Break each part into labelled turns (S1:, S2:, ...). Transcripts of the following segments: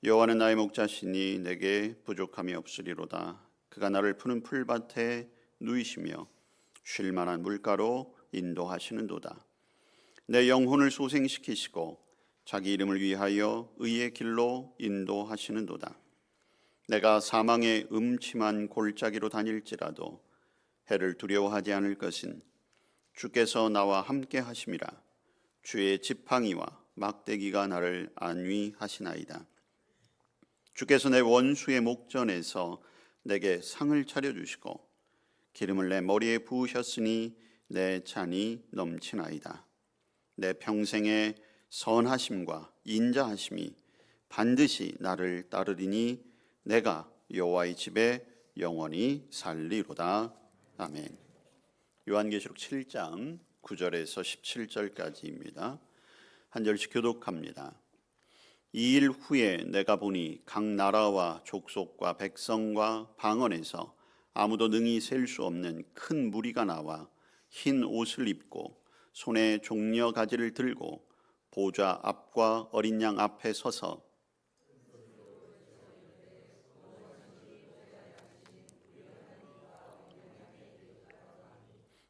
S1: 여호와는 나의 목자시니 내게 부족함이 없으리로다. 그가 나를 푸른 풀밭에 누이시며 쉴 만한 물가로 인도하시는도다. 내 영혼을 소생시키시고 자기 이름을 위하여 의의 길로 인도하시는도다. 내가 사망의 음침한 골짜기로 다닐지라도 해를 두려워하지 않을 것은 주께서 나와 함께 하심이라. 주의 지팡이와 막대기가 나를 안위하시나이다. 주께서 내 원수의 목전에서 내게 상을 차려주시고 기름을 내 머리에 부으셨으니 내 잔이 넘치나이다. 내 평생의 선하심과 인자하심이 반드시 나를 따르리니 내가 여호와의 집에 영원히 살리로다. 아멘. 요한계시록 7장 9절에서 17절까지입니다. 한 절씩 교독합니다. 이 일 후에 내가 보니 각 나라와 족속과 백성과 방언에서 아무도 능히 셀 수 없는 큰 무리가 나와 흰 옷을 입고 손에 종려 가지를 들고 보좌 앞과 어린 양 앞에 서서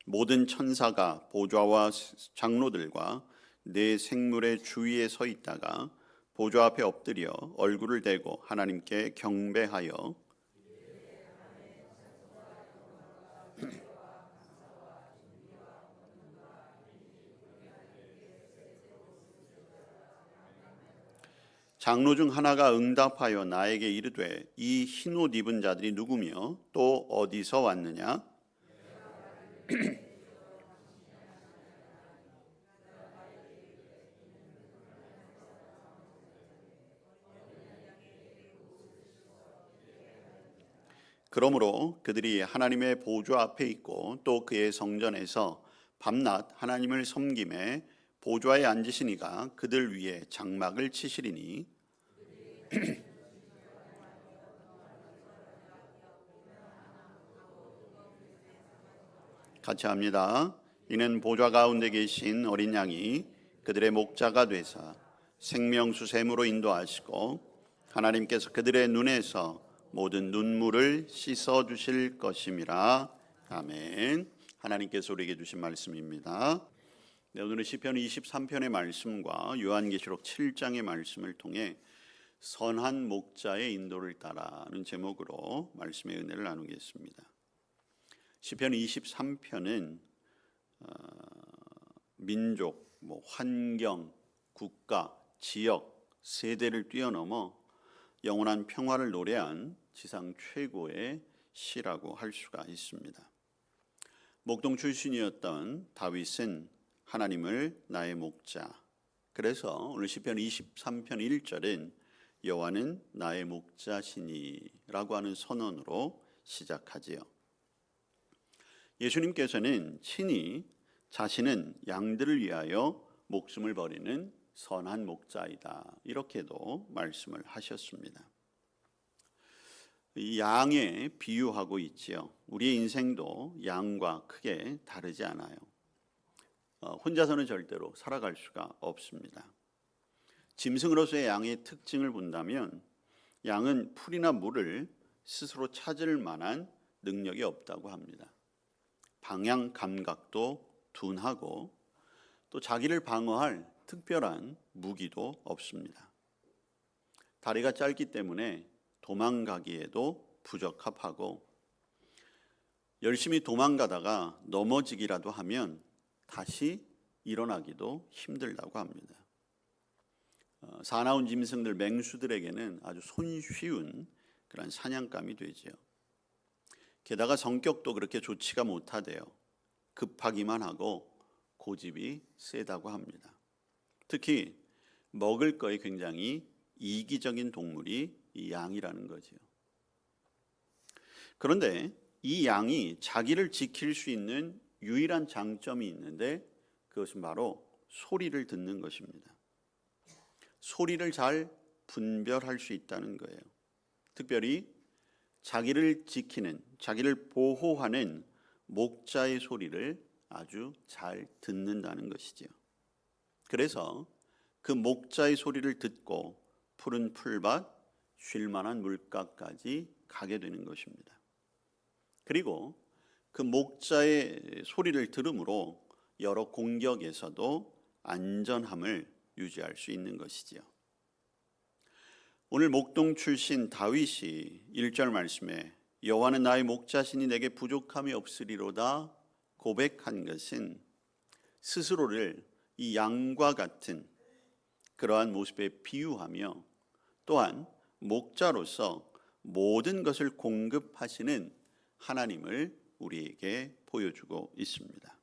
S1: 모든 천사가 보좌와 장로들과 네 생물의 주위에 서 있다가 보좌 앞에 엎드려 얼굴을 대고 하나님께 경배하여 장로 중 하나가 응답하여 나에게 이르되 이 흰옷 입은 자들이 누구며 또 어디서 왔느냐? 그러므로 그들이 하나님의 보좌 앞에 있고 또 그의 성전에서 밤낮 하나님을 섬김에 보좌에 앉으시니가 그들 위에 장막을 치시리니 같이 합니다. 이는 보좌 가운데 계신 어린 양이 그들의 목자가 되사 생명수 샘으로 인도하시고 하나님께서 그들의 눈에서 모든 눈물을 씻어 주실 것임이라. 아멘. 하나님께서 우리에게 주신 말씀입니다. 네, 오늘은 시편 23편의 말씀과 요한계시록 7장의 말씀을 통해 선한 목자의 인도를 따라는 제목으로 말씀의 은혜를 나누겠습니다. 시편 23편은 민족, 환경, 국가, 지역, 세대를 뛰어넘어 영원한 평화를 노래한 지상 최고의 시라고 할 수가 있습니다. 목동 출신이었던 다윗은 하나님을 나의 목자, 그래서 오늘 시편 23편 1절은 여호와는 나의 목자시니라고 하는 선언으로 시작하지요. 예수님께서는 친히 자신은 양들을 위하여 목숨을 버리는 선한 목자이다, 이렇게도 말씀을 하셨습니다. 이 양에 비유하고 있지요. 우리의 인생도 양과 크게 다르지 않아요. 혼자서는 절대로 살아갈 수가 없습니다. 짐승으로서의 양의 특징을 본다면 양은 풀이나 물을 스스로 찾을 만한 능력이 없다고 합니다. 방향 감각도 둔하고 또 자기를 방어할 특별한 무기도 없습니다. 다리가 짧기 때문에 도망가기에도 부적합하고 열심히 도망가다가 넘어지기라도 하면 다시 일어나기도 힘들다고 합니다. 사나운 짐승들, 맹수들에게는 아주 손쉬운 그런 사냥감이 되지요. 게다가 성격도 그렇게 좋지가 못하대요. 급하기만 하고 고집이 세다고 합니다. 특히 먹을 거에 굉장히 이기적인 동물이 이 양이라는 거지요. 그런데 이 양이 자기를 지킬 수 있는 유일한 장점이 있는데 그것은 바로 소리를 듣는 것입니다. 소리를 잘 분별할 수 있다는 거예요. 특별히 자기를 지키는, 자기를 보호하는 목자의 소리를 아주 잘 듣는다는 것이지요. 그래서 그 목자의 소리를 듣고 푸른 풀밭, 쉴 만한 물가까지 가게 되는 것입니다. 그리고 그 목자의 소리를 들음으로 여러 공격에서도 안전함을 유지할 수 있는 것이지요. 오늘 목동 출신 다윗이 1절 말씀에 여호와는 나의 목자시니 내게 부족함이 없으리로다 고백한 것은 스스로를 이 양과 같은 그러한 모습에 비유하며 또한 목자로서 모든 것을 공급하시는 하나님을 우리에게 보여주고 있습니다.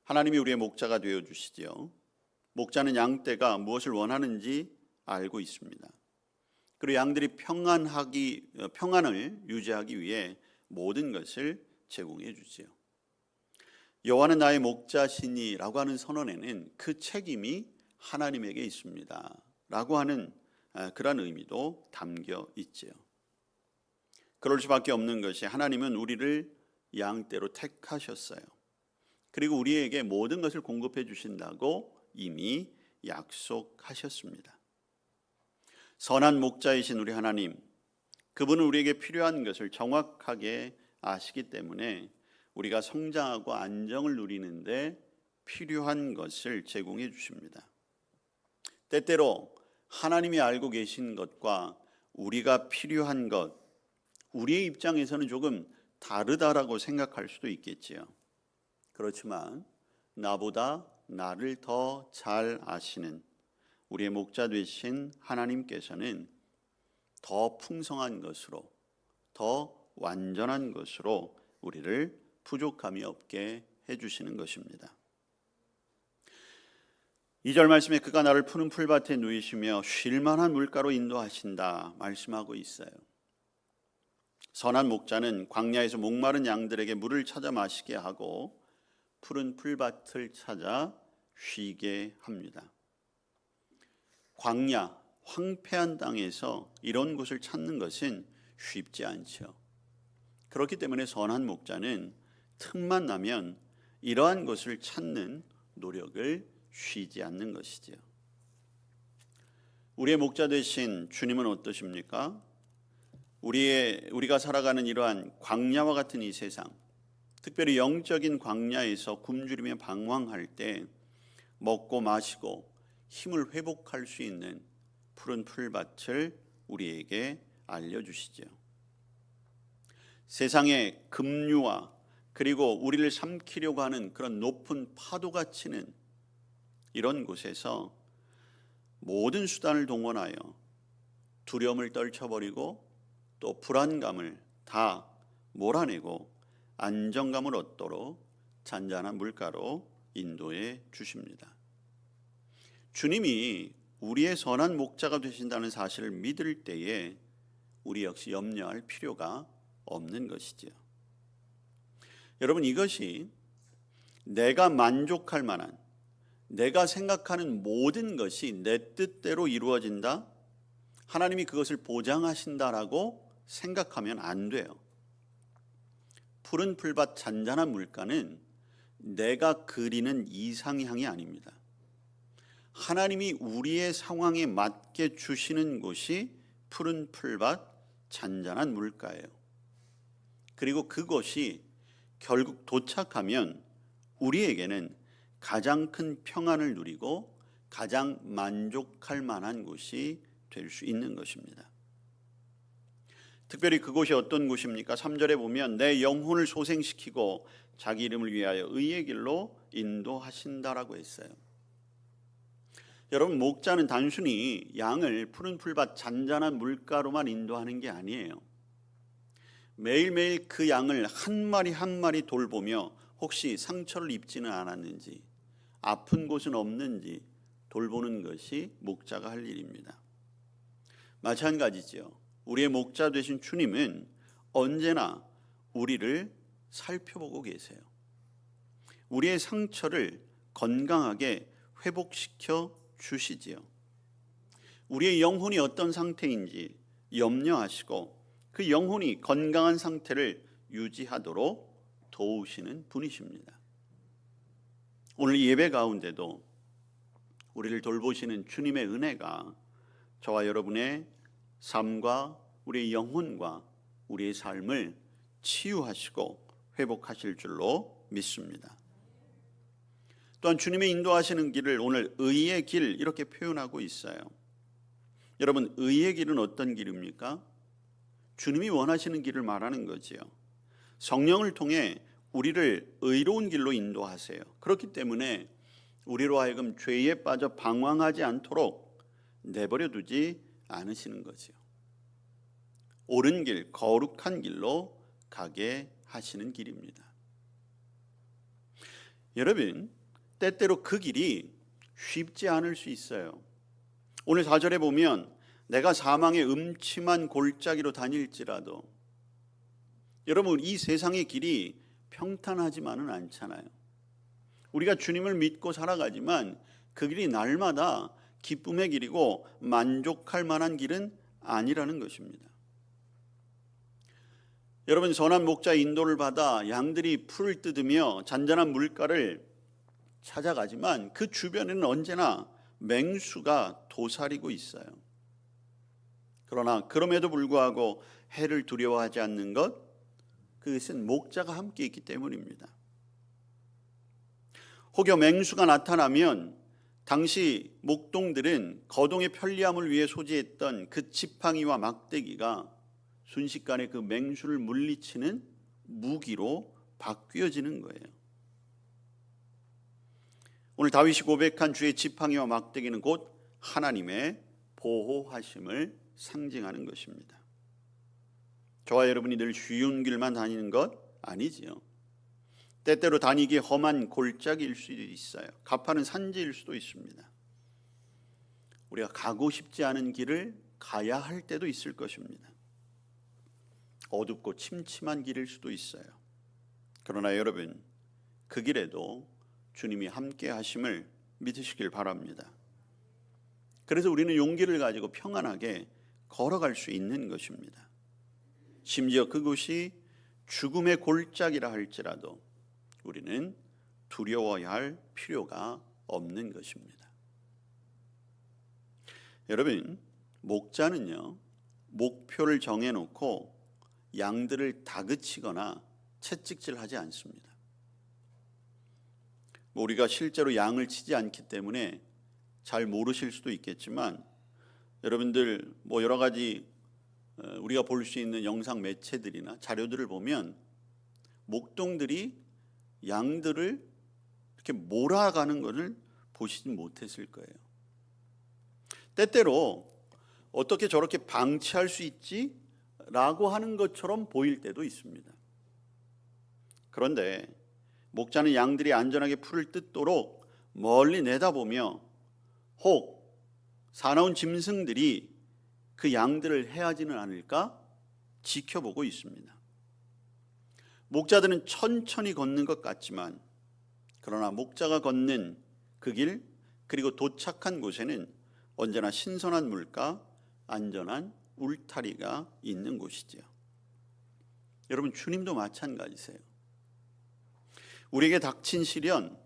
S1: 하나님이 우리의 목자가 되어주시지요. 목자는 양떼가 무엇을 원하는지 알고 있습니다. 그리고 양들이 평안을 유지하기 위해 모든 것을 제공해 주지요. 여호와는 나의 목자시니라고 하는 선언에는 그 책임이 하나님에게 있습니다 라고 하는 그런 의미도 담겨 있지요. 그럴 수밖에 없는 것이 하나님은 우리를 양떼로 택하셨어요. 그리고 우리에게 모든 것을 공급해 주신다고 이미 약속하셨습니다. 선한 목자이신 우리 하나님, 그분은 우리에게 필요한 것을 정확하게 아시기 때문에 우리가 성장하고 안정을 누리는데 필요한 것을 제공해 주십니다. 때때로 하나님이 알고 계신 것과 우리가 필요한 것, 우리의 입장에서는 조금 다르다라고 생각할 수도 있겠지요. 그렇지만 나보다 나를 더 잘 아시는 우리의 목자 되신 하나님께서는 더 풍성한 것으로, 더 완전한 것으로 우리를 부족함이 없게 해주시는 것입니다. 2절 말씀에 그가 나를 푸른 풀밭에 누이시며 쉴만한 물가로 인도하신다 말씀하고 있어요. 선한 목자는 광야에서 목마른 양들에게 물을 찾아 마시게 하고 푸른 풀밭을 찾아 쉬게 합니다. 광야, 황폐한 땅에서 이런 곳을 찾는 것은 쉽지 않죠. 그렇기 때문에 선한 목자는 틈만 나면 이러한 것을 찾는 노력을 쉬지 않는 것이죠. 우리의 목자 되신 주님은 어떠십니까? 우리가 살아가는 이러한 광야와 같은 이 세상, 특별히 영적인 광야에서 굶주리며 방황할 때 먹고 마시고 힘을 회복할 수 있는 푸른 풀밭을 우리에게 알려주시죠. 세상의 급류와 그리고 우리를 삼키려고 하는 그런 높은 파도가 치는 이런 곳에서 모든 수단을 동원하여 두려움을 떨쳐버리고 또 불안감을 다 몰아내고 안정감을 얻도록 잔잔한 물가로 인도해 주십니다. 주님이 우리의 선한 목자가 되신다는 사실을 믿을 때에 우리 역시 염려할 필요가 없는 것이지요. 여러분, 이것이 내가 만족할 만한, 내가 생각하는 모든 것이 내 뜻대로 이루어진다, 하나님이 그것을 보장하신다라고 생각하면 안 돼요. 푸른 풀밭 잔잔한 물가는 내가 그리는 이상향이 아닙니다. 하나님이 우리의 상황에 맞게 주시는 곳이 푸른 풀밭 잔잔한 물가예요. 그리고 그것이 결국 도착하면 우리에게는 가장 큰 평안을 누리고 가장 만족할 만한 곳이 될 수 있는 것입니다. 특별히 그곳이 어떤 곳입니까? 3절에 보면 내 영혼을 소생시키고 자기 이름을 위하여 의의 길로 인도하신다라고 했어요. 여러분, 목자는 단순히 양을 푸른 풀밭 잔잔한 물가로만 인도하는 게 아니에요. 매일매일 그 양을 한 마리 한 마리 돌보며 혹시 상처를 입지는 않았는지, 아픈 곳은 없는지 돌보는 것이 목자가 할 일입니다. 마찬가지죠. 우리의 목자 되신 주님은 언제나 우리를 살펴보고 계세요. 우리의 상처를 건강하게 회복시켜 주시지요. 우리의 영혼이 어떤 상태인지 염려하시고 그 영혼이 건강한 상태를 유지하도록 도우시는 분이십니다. 오늘 예배 가운데도 우리를 돌보시는 주님의 은혜가 저와 여러분의 삶과 우리의 영혼과 우리의 삶을 치유하시고 회복하실 줄로 믿습니다. 또한 주님의 인도하시는 길을 오늘 의의 길 이렇게 표현하고 있어요. 여러분, 의의 길은 어떤 길입니까? 주님이 원하시는 길을 말하는 거지요. 성령을 통해 우리를 의로운 길로 인도하세요. 그렇기 때문에 우리로 하여금 죄에 빠져 방황하지 않도록 내버려 두지 않으시는 거지요. 옳은 길, 거룩한 길로 가게 하시는 길입니다. 여러분, 때때로 그 길이 쉽지 않을 수 있어요. 오늘 4절에 보면 내가 사망의 음침한 골짜기로 다닐지라도, 여러분, 이 세상의 길이 평탄하지만은 않잖아요. 우리가 주님을 믿고 살아가지만 그 길이 날마다 기쁨의 길이고 만족할 만한 길은 아니라는 것입니다. 여러분, 선한 목자의 인도를 받아 양들이 풀을 뜯으며 잔잔한 물가를 찾아가지만 그 주변에는 언제나 맹수가 도사리고 있어요. 그러나 그럼에도 불구하고 해를 두려워하지 않는 것, 그것은 목자가 함께 있기 때문입니다. 혹여 맹수가 나타나면 당시 목동들은 거동의 편리함을 위해 소지했던 그 지팡이와 막대기가 순식간에 그 맹수를 물리치는 무기로 바뀌어지는 거예요. 오늘 다윗이 고백한 주의 지팡이와 막대기는 곧 하나님의 보호하심을 상징하는 것입니다. 저와 여러분이 늘 쉬운 길만 다니는 것 아니지요. 때때로 다니기 험한 골짜기일 수도 있어요. 가파른 산지일 수도 있습니다. 우리가 가고 싶지 않은 길을 가야 할 때도 있을 것입니다. 어둡고 침침한 길일 수도 있어요. 그러나 여러분, 그 길에도 주님이 함께 하심을 믿으시길 바랍니다. 그래서 우리는 용기를 가지고 평안하게 걸어갈 수 있는 것입니다. 심지어 그곳이 죽음의 골짜기라 할지라도 우리는 두려워야 할 필요가 없는 것입니다. 여러분, 목자는요, 목표를 정해놓고 양들을 다그치거나 채찍질하지 않습니다. 우리가 실제로 양을 치지 않기 때문에 잘 모르실 수도 있겠지만, 여러분들 여러 가지 우리가 볼 수 있는 영상 매체들이나 자료들을 보면 목동들이 양들을 이렇게 몰아가는 것을 보시지 못했을 거예요. 때때로 어떻게 저렇게 방치할 수 있지? 라고 하는 것처럼 보일 때도 있습니다. 그런데 목자는 양들이 안전하게 풀을 뜯도록 멀리 내다보며 혹 사나운 짐승들이 그 양들을 해하지는 않을까 지켜보고 있습니다. 목자들은 천천히 걷는 것 같지만, 그러나 목자가 걷는 그 길, 그리고 도착한 곳에는 언제나 신선한 물가, 안전한 울타리가 있는 곳이지요. 여러분, 주님도 마찬가지세요. 우리에게 닥친 시련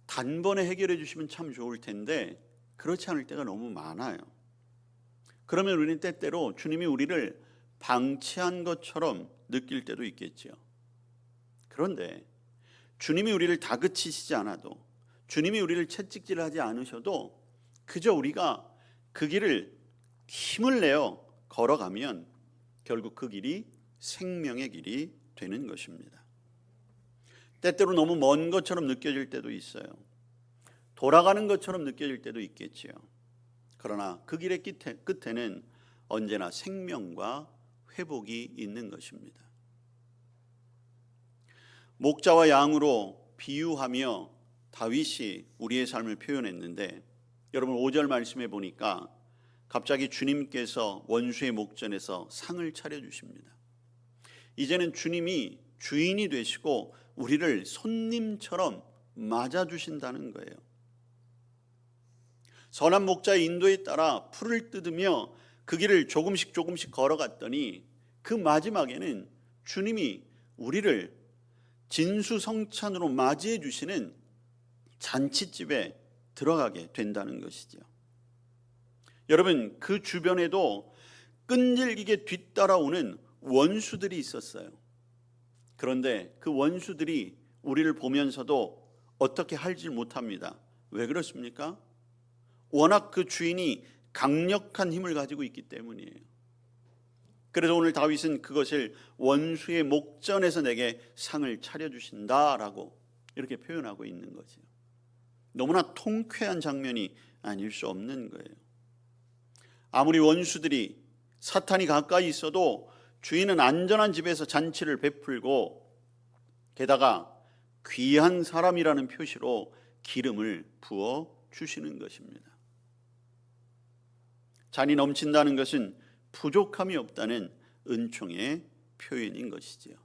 S1: 단번에 해결해 주시면 참 좋을 텐데 그렇지 않을 때가 너무 많아요. 그러면 우리는 때때로 주님이 우리를 방치한 것처럼 느낄 때도 있겠죠. 그런데 주님이 우리를 다그치시지 않아도, 주님이 우리를 채찍질하지 않으셔도 그저 우리가 그 길을 힘을 내어 걸어가면 결국 그 길이 생명의 길이 되는 것입니다. 때때로 너무 먼 것처럼 느껴질 때도 있어요. 돌아가는 것처럼 느껴질 때도 있겠지요. 그러나 그 길의 끝에는 언제나 생명과 회복이 있는 것입니다. 목자와 양으로 비유하며 다윗이 우리의 삶을 표현했는데, 여러분 5절 말씀해 보니까 갑자기 주님께서 원수의 목전에서 상을 차려주십니다. 이제는 주님이 주인이 되시고 우리를 손님처럼 맞아주신다는 거예요. 선한 목자의 인도에 따라 풀을 뜯으며 그 길을 조금씩 걸어갔더니 그 마지막에는 주님이 우리를 진수성찬으로 맞이해 주시는 잔치집에 들어가게 된다는 것이죠. 여러분, 그 주변에도 끈질기게 뒤따라오는 원수들이 있었어요. 그런데 그 원수들이 우리를 보면서도 어떻게 할지 못합니다. 왜 그렇습니까? 워낙 그 주인이 강력한 힘을 가지고 있기 때문이에요. 그래서 오늘 다윗은 그것을 원수의 목전에서 내게 상을 차려주신다라고 이렇게 표현하고 있는 거죠. 너무나 통쾌한 장면이 아닐 수 없는 거예요. 아무리 원수들이 사탄이 가까이 있어도 주인은 안전한 집에서 잔치를 베풀고 게다가 귀한 사람이라는 표시로 기름을 부어 주시는 것입니다. 잔이 넘친다는 것은 부족함이 없다는 은총의 표현인 것이지요.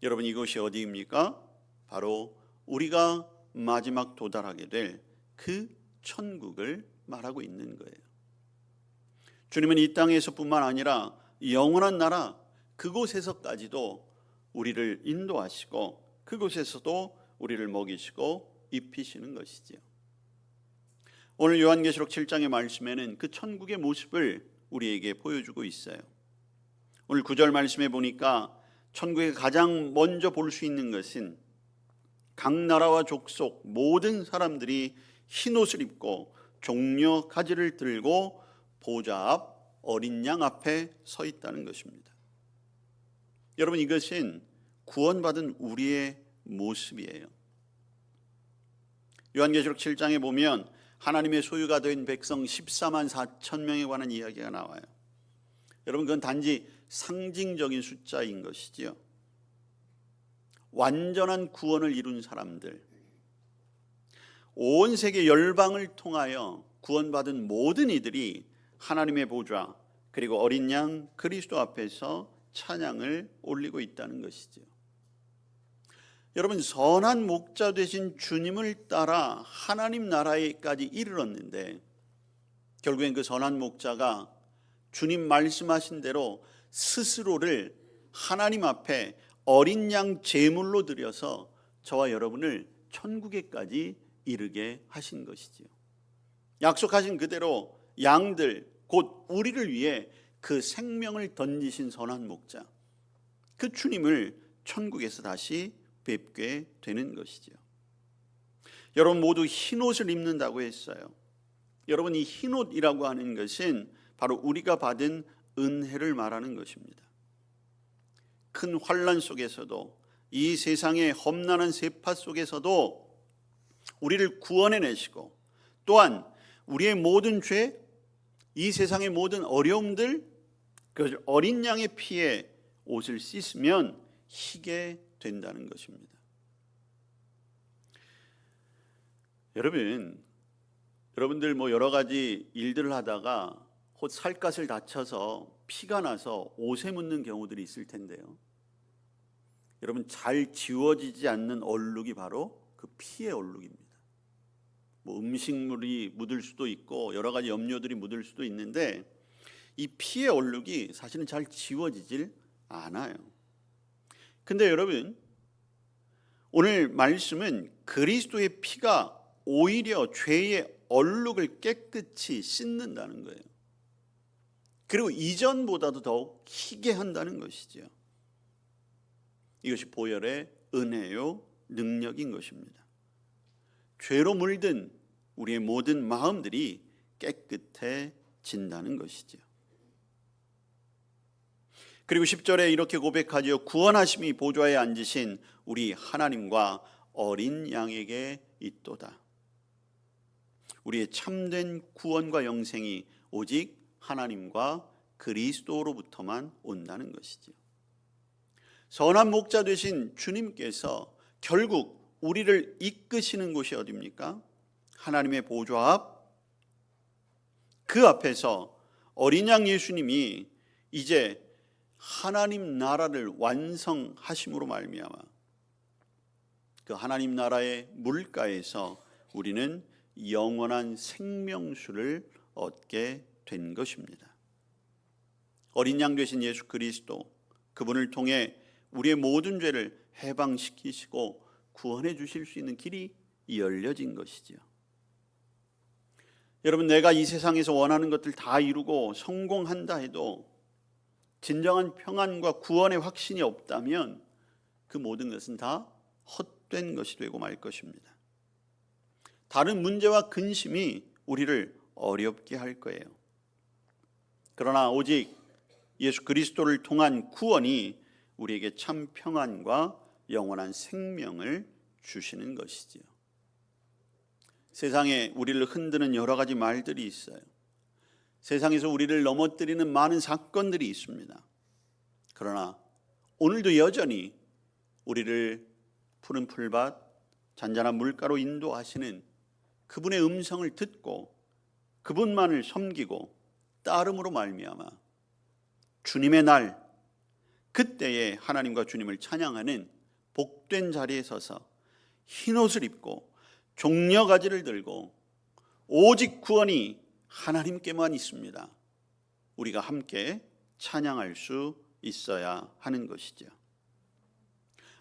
S1: 여러분, 이것이 어디입니까? 바로 우리가 마지막 도달하게 될 그 천국을 말하고 있는 거예요. 주님은 이 땅에서뿐만 아니라 영원한 나라 그곳에서까지도 우리를 인도하시고 그곳에서도 우리를 먹이시고 입히시는 것이지요. 오늘 요한계시록 7장의 말씀에는 그 천국의 모습을 우리에게 보여주고 있어요. 오늘 9절 말씀에 보니까 천국에 가장 먼저 볼 수 있는 것은 각 나라와 족속 모든 사람들이 흰옷을 입고 종려 가지를 들고 보좌 앞 어린 양 앞에 서 있다는 것입니다. 여러분, 이것은 구원받은 우리의 모습이에요. 요한계시록 7장에 보면 하나님의 소유가 된 백성 14만 4천 명에 관한 이야기가 나와요. 여러분, 그건 단지 상징적인 숫자인 것이지요. 완전한 구원을 이룬 사람들, 온 세계 열방을 통하여 구원받은 모든 이들이 하나님의 보좌 그리고 어린 양 그리스도 앞에서 찬양을 올리고 있다는 것이죠. 여러분, 선한 목자 되신 주님을 따라 하나님 나라에까지 이르렀는데 결국엔 그 선한 목자가 주님 말씀하신 대로 스스로를 하나님 앞에 어린 양 제물로 드려서 저와 여러분을 천국에까지 이르게 하신 것이지요. 약속하신 그대로 양들 곧 우리를 위해 그 생명을 던지신 선한 목자, 그 주님을 천국에서 다시 뵙게 되는 것이죠. 여러분, 모두 흰옷을 입는다고 했어요. 여러분, 이 흰옷이라고 하는 것은 바로 우리가 받은 은혜를 말하는 것입니다. 큰 환난 속에서도, 이 세상의 험난한 세파 속에서도 우리를 구원해내시고, 또한 우리의 모든 죄, 이 세상의 모든 어려움들, 그 어린 양의 피에 옷을 씻으면 희게 된다는 것입니다. 여러분들 여러 가지 일들을 하다가 곧 살갗을 다쳐서 피가 나서 옷에 묻는 경우들이 있을 텐데요. 여러분, 잘 지워지지 않는 얼룩이 바로 그 피의 얼룩입니다. 음식물이 묻을 수도 있고 여러 가지 염료들이 묻을 수도 있는데 이 피의 얼룩이 사실은 잘 지워지질 않아요. 근데 여러분, 오늘 말씀은 그리스도의 피가 오히려 죄의 얼룩을 깨끗이 씻는다는 거예요. 그리고 이전보다도 더욱 희게 한다는 것이죠. 이것이 보혈의 은혜요 능력인 것입니다. 죄로 물든 우리의 모든 마음들이 깨끗해진다는 것이죠. 그리고 10절에 이렇게 고백하지요. 구원하심이 보좌에 앉으신 우리 하나님과 어린 양에게 있도다. 우리의 참된 구원과 영생이 오직 하나님과 그리스도로부터만 온다는 것이죠. 선한 목자 되신 주님께서 결국 우리를 이끄시는 곳이 어디입니까? 하나님의 보좌 앞, 그 앞에서 어린 양 예수님이 이제 하나님 나라를 완성하심으로 말미암아 그 하나님 나라의 물가에서 우리는 영원한 생명수를 얻게 된 것입니다. 어린 양 되신 예수 그리스도, 그분을 통해 우리의 모든 죄를 해방시키시고 구원해 주실 수 있는 길이 열려진 것이지요. 여러분, 내가 이 세상에서 원하는 것들 다 이루고 성공한다 해도 진정한 평안과 구원의 확신이 없다면 그 모든 것은 다 헛된 것이 되고 말 것입니다. 다른 문제와 근심이 우리를 어렵게 할 거예요. 그러나 오직 예수 그리스도를 통한 구원이 우리에게 참 평안과 영원한 생명을 주시는 것이지요. 세상에 우리를 흔드는 여러 가지 말들이 있어요. 세상에서 우리를 넘어뜨리는 많은 사건들이 있습니다. 그러나 오늘도 여전히 우리를 푸른 풀밭, 잔잔한 물가로 인도하시는 그분의 음성을 듣고 그분만을 섬기고 따름으로 말미암아 주님의 날, 그때에 하나님과 주님을 찬양하는 복된 자리에 서서 흰옷을 입고 종려가지를 들고 오직 구원이 하나님께만 있습니다. 우리가 함께 찬양할 수 있어야 하는 것이죠.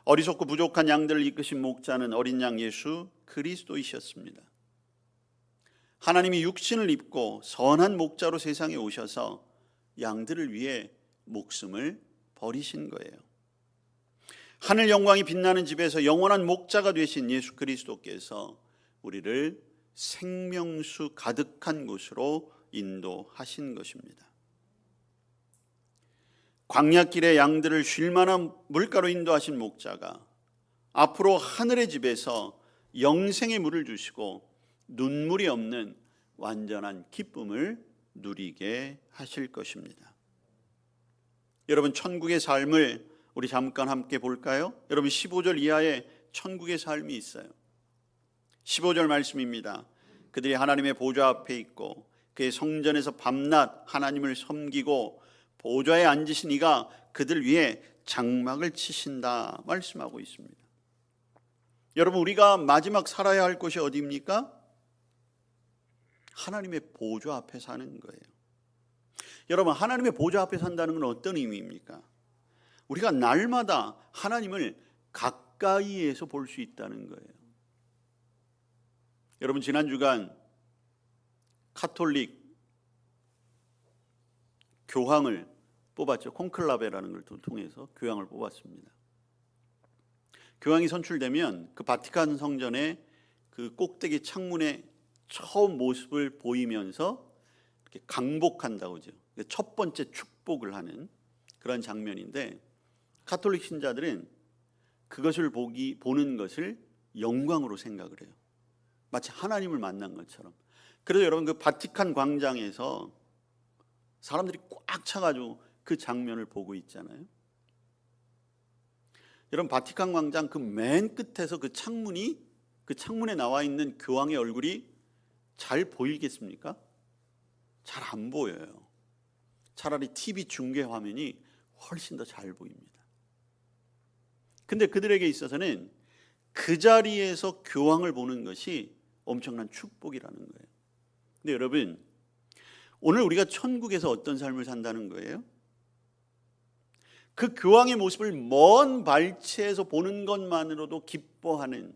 S1: 어리석고 부족한 양들을 이끄신 목자는 어린 양 예수 그리스도이셨습니다. 하나님이 육신을 입고 선한 목자로 세상에 오셔서 양들을 위해 목숨을 버리신 거예요. 하늘 영광이 빛나는 집에서 영원한 목자가 되신 예수 그리스도께서 우리를 생명수 가득한 곳으로 인도하신 것입니다. 광야길의 양들을 쉴 만한 물가로 인도하신 목자가 앞으로 하늘의 집에서 영생의 물을 주시고 눈물이 없는 완전한 기쁨을 누리게 하실 것입니다. 여러분, 천국의 삶을 우리 잠깐 함께 볼까요? 여러분, 15절 이하에 천국의 삶이 있어요. 15절 말씀입니다. 그들이 하나님의 보좌 앞에 있고 그의 성전에서 밤낮 하나님을 섬기고 보좌에 앉으신 이가 그들 위에 장막을 치신다 말씀하고 있습니다. 여러분, 우리가 마지막 살아야 할 곳이 어디입니까? 하나님의 보좌 앞에 사는 거예요. 여러분, 하나님의 보좌 앞에 산다는 건 어떤 의미입니까? 우리가 날마다 하나님을 가까이에서 볼 수 있다는 거예요. 여러분, 지난 주간 카톨릭 교황을 뽑았죠. 콘클라베라는 걸 통해서 교황을 뽑았습니다. 교황이 선출되면 그 바티칸 성전의 그 꼭대기 창문에 처음 모습을 보이면서 이렇게 강복한다고 하죠. 첫 번째 축복을 하는 그런 장면인데, 가톨릭 신자들은 그것을 보는 것을 영광으로 생각을 해요. 마치 하나님을 만난 것처럼. 그래서 여러분, 그 바티칸 광장에서 사람들이 꽉 차가지고 그 장면을 보고 있잖아요. 여러분, 바티칸 광장 그 맨 끝에서 그 창문에 나와 있는 교황의 얼굴이 잘 보이겠습니까? 잘 안 보여요. 차라리 TV 중계 화면이 훨씬 더 잘 보입니다. 근데 그들에게 있어서는 그 자리에서 교황을 보는 것이 엄청난 축복이라는 거예요. 근데 여러분, 오늘 우리가 천국에서 어떤 삶을 산다는 거예요? 그 교황의 모습을 먼 발치에서 보는 것만으로도 기뻐하는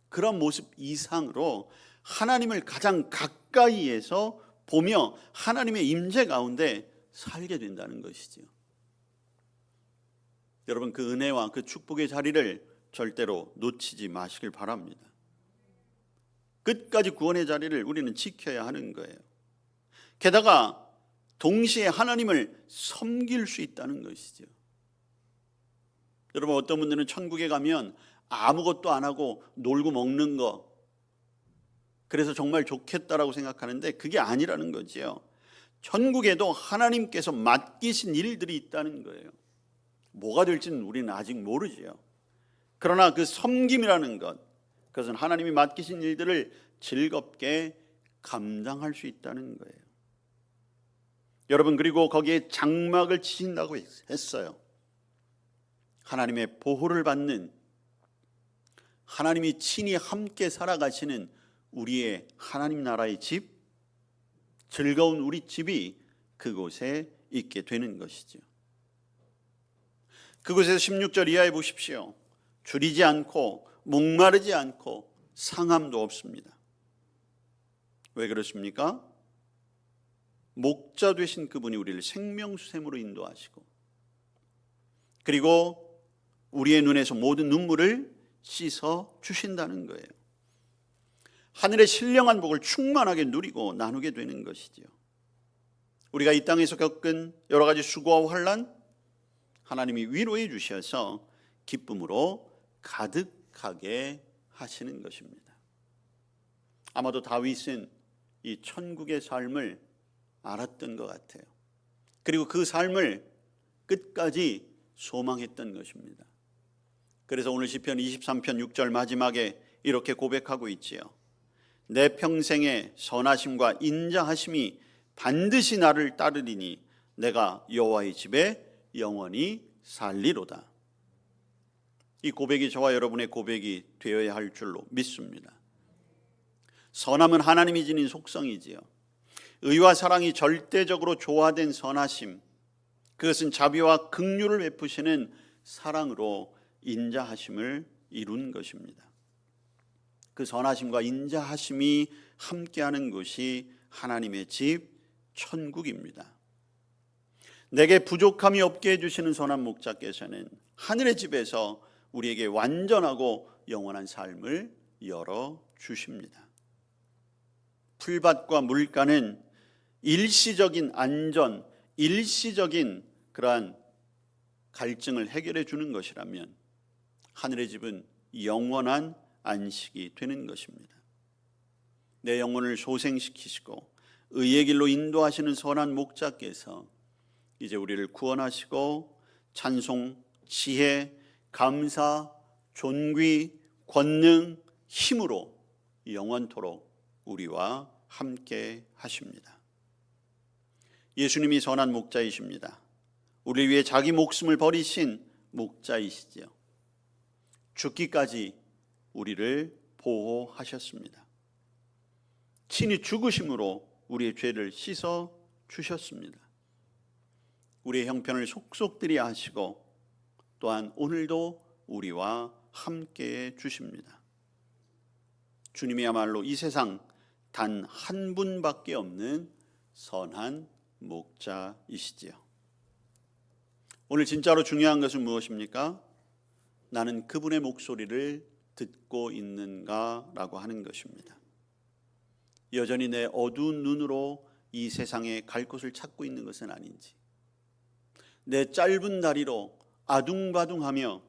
S1: 그런 모습 이상으로 하나님을 가장 가까이에서 보며 하나님의 임재 가운데 살게 된다는 것이죠. 여러분, 그 은혜와 그 축복의 자리를 절대로 놓치지 마시길 바랍니다. 끝까지 구원의 자리를 우리는 지켜야 하는 거예요. 게다가 동시에 하나님을 섬길 수 있다는 것이죠. 여러분, 어떤 분들은 천국에 가면 아무것도 안 하고 놀고 먹는 거, 그래서 정말 좋겠다라고 생각하는데 그게 아니라는 거지요. 천국에도 하나님께서 맡기신 일들이 있다는 거예요. 뭐가 될지는 우리는 아직 모르지요. 그러나 그 섬김이라는 것, 그것은 하나님이 맡기신 일들을 즐겁게 감당할 수 있다는 거예요. 여러분, 그리고 거기에 장막을 치신다고 했어요. 하나님의 보호를 받는, 하나님이 친히 함께 살아가시는 우리의 하나님 나라의 집, 즐거운 우리 집이 그곳에 있게 되는 것이죠. 그곳에서 16절 이하에 보십시오. 줄이지 않고 목마르지 않고 상함도 없습니다. 왜 그렇습니까? 목자 되신 그분이 우리를 생명수샘으로 인도하시고, 그리고 우리의 눈에서 모든 눈물을 씻어 주신다는 거예요. 하늘의 신령한 복을 충만하게 누리고 나누게 되는 것이지요. 우리가 이 땅에서 겪은 여러 가지 수고와 환난, 하나님이 위로해 주셔서 기쁨으로 가득하게 하시는 것입니다. 아마도 다윗은 이 천국의 삶을 알았던 것 같아요. 그리고 그 삶을 끝까지 소망했던 것입니다. 그래서 오늘 시편 23편 6절 마지막에 이렇게 고백하고 있지요. 내 평생의 선하심과 인자하심이 반드시 나를 따르리니 내가 여호와의 집에 영원히 살리로다. 이 고백이 저와 여러분의 고백이 되어야 할 줄로 믿습니다. 선함은 하나님이 지닌 속성이지요. 의와 사랑이 절대적으로 조화된 선하심, 그것은 자비와 긍휼을 베푸시는 사랑으로 인자하심을 이룬 것입니다. 그 선하심과 인자하심이 함께하는 곳이 하나님의 집 천국입니다. 내게 부족함이 없게 해주시는 선한 목자께서는 하늘의 집에서 우리에게 완전하고 영원한 삶을 열어주십니다. 풀밭과 물가는 일시적인 안전, 일시적인 그러한 갈증을 해결해 주는 것이라면 하늘의 집은 영원한 안식이 되는 것입니다. 내 영혼을 소생시키시고 의의 길로 인도하시는 선한 목자께서 이제 우리를 구원하시고 찬송, 지혜, 감사, 존귀, 권능, 힘으로 영원토록 우리와 함께 하십니다. 예수님이 선한 목자이십니다. 우리 위해 자기 목숨을 버리신 목자이시죠. 죽기까지 우리를 보호하셨습니다. 친히 죽으심으로 우리의 죄를 씻어 주셨습니다. 우리의 형편을 속속들이 하시고 또한 오늘도 우리와 함께해 주십니다. 주님이야말로 이 세상 단 한 분밖에 없는 선한 목자이시지요. 오늘 진짜로 중요한 것은 무엇입니까? 나는 그분의 목소리를 듣고 있는가라고 하는 것입니다. 여전히 내 어두운 눈으로 이 세상에 갈 곳을 찾고 있는 것은 아닌지, 내 짧은 다리로 아둥바둥하며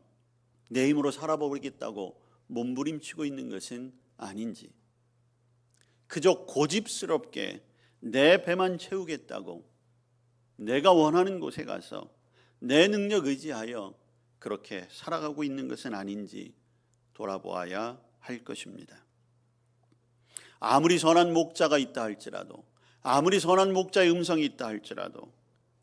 S1: 내 힘으로 살아보겠다고 몸부림치고 있는 것은 아닌지, 그저 고집스럽게 내 배만 채우겠다고 내가 원하는 곳에 가서 내 능력 의지하여 그렇게 살아가고 있는 것은 아닌지 돌아보아야 할 것입니다. 아무리 선한 목자가 있다 할지라도, 아무리 선한 목자의 음성이 있다 할지라도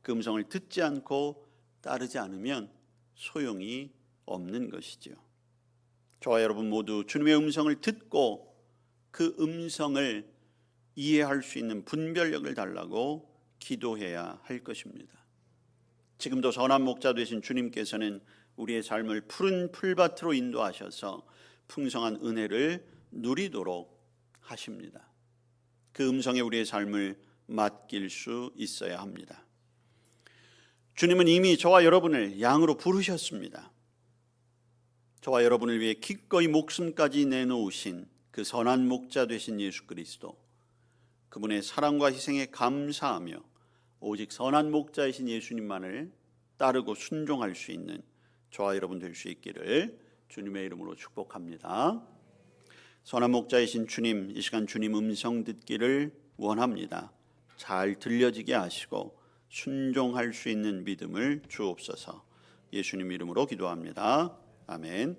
S1: 그 음성을 듣지 않고 따르지 않으면 소용이 없는 것이죠. 저와 여러분 모두 주님의 음성을 듣고 그 음성을 이해할 수 있는 분별력을 달라고 기도해야 할 것입니다. 지금도 선한 목자 되신 주님께서는 우리의 삶을 푸른 풀밭으로 인도하셔서 풍성한 은혜를 누리도록 하십니다. 그 음성에 우리의 삶을 맡길 수 있어야 합니다. 주님은 이미 저와 여러분을 양으로 부르셨습니다. 저와 여러분을 위해 기꺼이 목숨까지 내놓으신 그 선한 목자 되신 예수 그리스도, 그분의 사랑과 희생에 감사하며 오직 선한 목자이신 예수님만을 따르고 순종할 수 있는 저와 여러분 될 수 있기를 주님의 이름으로 축복합니다. 선한 목자이신 주님, 이 시간 주님 음성 듣기를 원합니다. 잘 들려지게 하시고 순종할 수 있는 믿음을 주옵소서. 예수님 이름으로 기도합니다. 아멘.